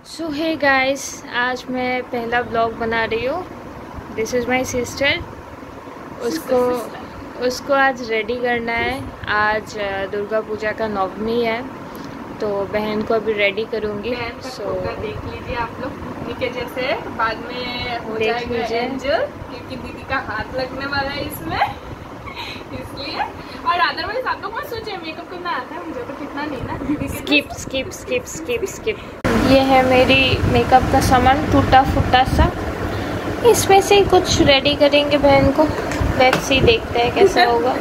सो hey guys, आज मैं पहला ब्लॉग बना रही हूँ। This is my sister. उसको आज रेडी करना है। आज दुर्गा पूजा का नवमी है, तो बहन को अभी रेडी करूँगी। सो देख लीजिए आप लोग, नीचे जैसे बाद में हो जाएगा एंजल, क्योंकि दीदी का हाथ लगने वाला है इसमें इसलिए। और अदरवाइज आप लोग मत सोचिए मेकअप करना आता है मुझे, तो कितना नहीं ना दीदी के। Skip skip skip skip skip. ये है मेरी मेकअप का सामान, टूटा फूटा सा। इसमें से कुछ रेडी करेंगे बहन को। लेट्स सी, देखते हैं कैसा होगा।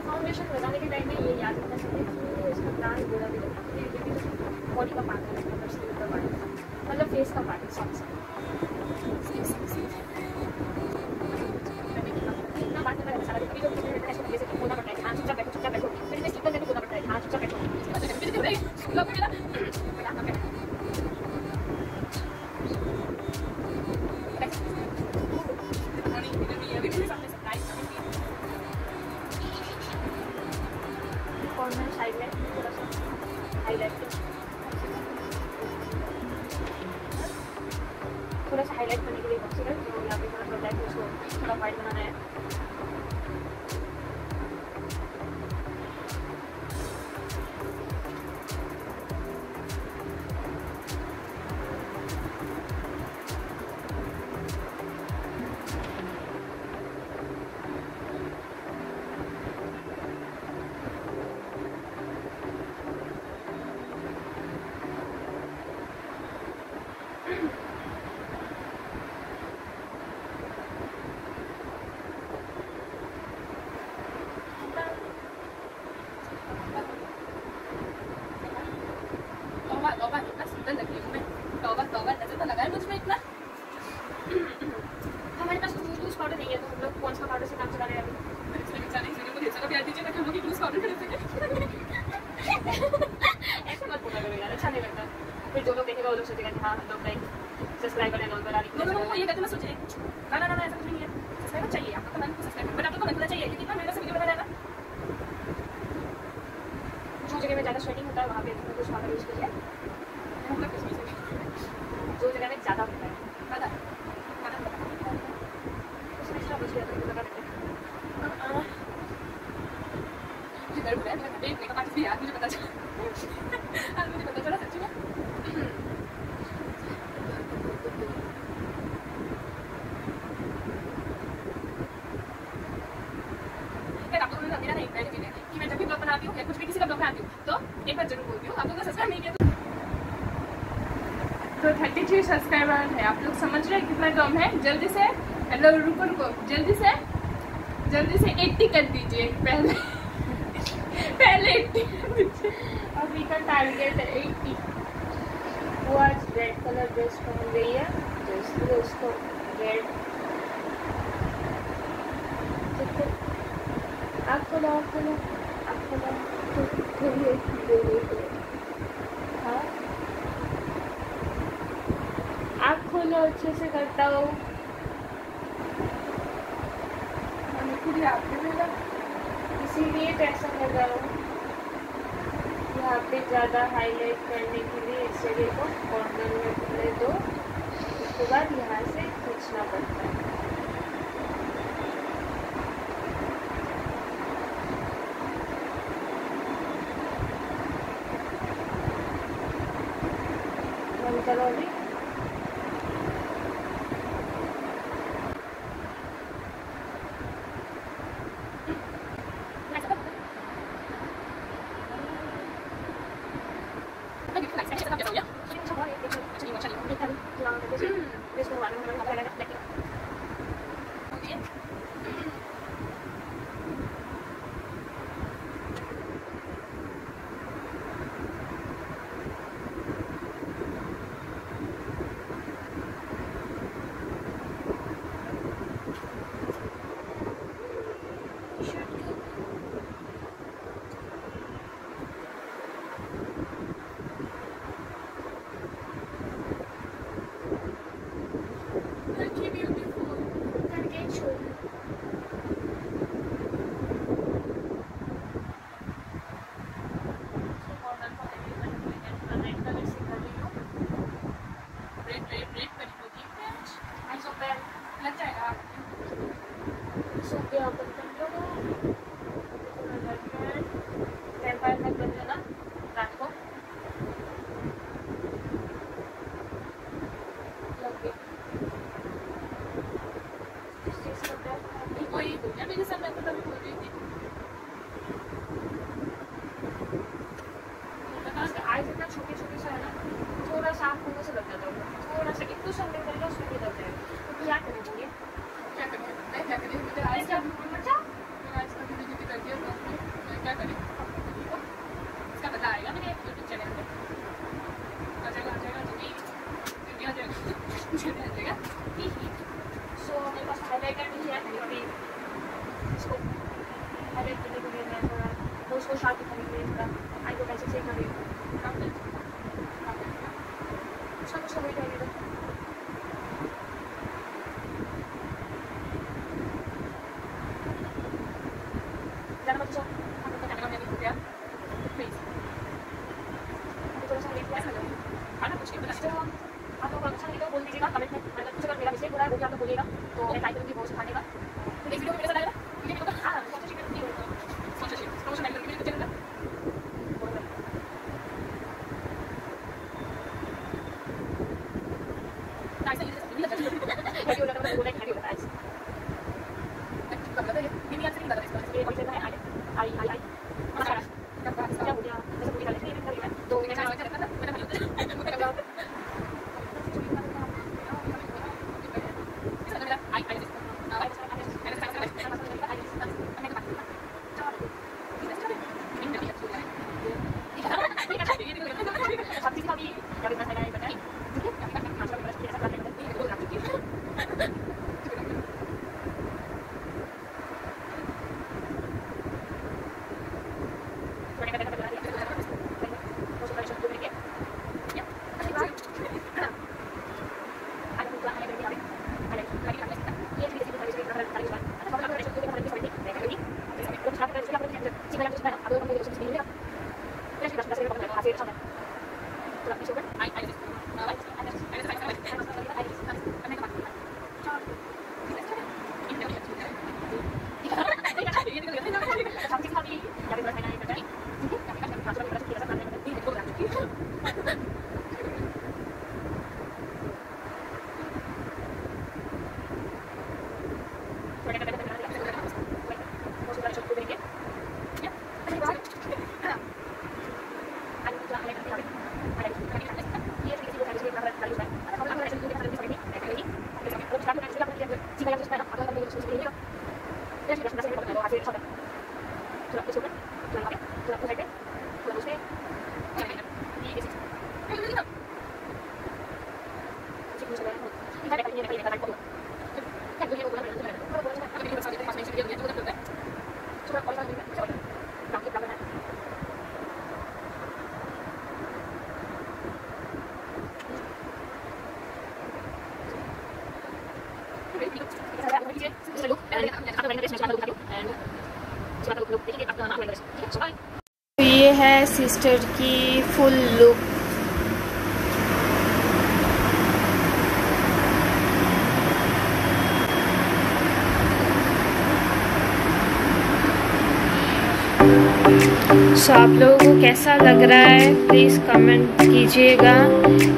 फाउंडेशन लगाने के टाइम में ये याद रखना चाहिए कि इसका ब्रांड गोरा भी लगता है, बॉडी का पार्ट है, मतलब फेस का पार्ट है। इतना बात नहीं सारा दिन जो ऐसे जैसे होना पड़ता है, हाँ चुपचाप बैठो, फिर मैं स्लिपर करके होना पड़ता है, हाँ चुपचाप बैठो। थोड़ा सा हाईलाइट करने के लिए कंसीलर, जो यहाँ पे थोड़ा ब्लैक है उसको थोड़ा वाइट बनाना है। हमारे पास लूज पाउडर नहीं है, तो हम लोग कौन सा पाउडर से काम चला रहे हैं अभी। ऐसे मत बोला करो यार, अच्छा नहीं लगता। फिर जो लोग देखेगा वो लोग सोचेगा कि हाँ हम लोग लाइक सब्सक्राइबर है, नॉन ये कहते ना सोचे ना ऐसा कुछ नहीं है। सब्सक्राइबर चाहिए आपको, कमेंट को सब्सक्राइब, बट आपको कमेंट चाहिए क्योंकि इतना मेरे से वीडियो बना रहेगा। जो जगह में ज़्यादा स्वेटिंग होता है वहाँ पे कुछ पाउडर यूज़ कीजिए। जो जगह में ज़्यादा होता है मुझे पता चला सच्ची में। आप लोगों ने मेरा नहीं पहले चीज़ है कि मैं जब भी ब्लॉग बनाती हूँ या कुछ भी किसी का ब्लॉग बनाती हूँ तो एक बार जरूर बोलती हूँ, आप लोगों ने सब्सक्राइब नहीं किया तो 33 सब्सक्राइबर है। आप लोग समझ रहे हैं कितना कम है। जल्दी से हेलो रुको जल्दी से 80 कर दीजिए। पहले 80 कर दीजिए। अभी का टारगेट है 80। वो आज रेड कलर ड्रेस पहन रही है, तो इसलिए उसको रेड आपको हाँ फॉलो अच्छे से करता हूँ। इसीलिए कैसा लगा यहाँ पे ज़्यादा हाईलाइट करने के लिए इस जगह को कॉर्नर में ले दो, उसके बाद यहाँ से खींचना पड़ता है। बंद करो अभी। तो ये है सिस्टर की फुल लुक। सो आप लोगों को कैसा लग रहा है प्लीज़ कमेंट कीजिएगा,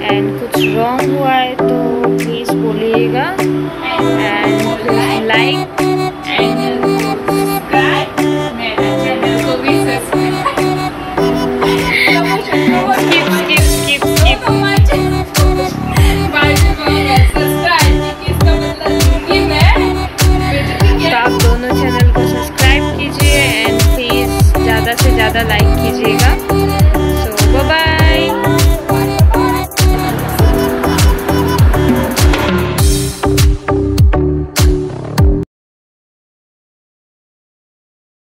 एंड कुछ रॉन्ग हुआ है तो प्लीज़ बोलिएगा, एंड लाइक एंड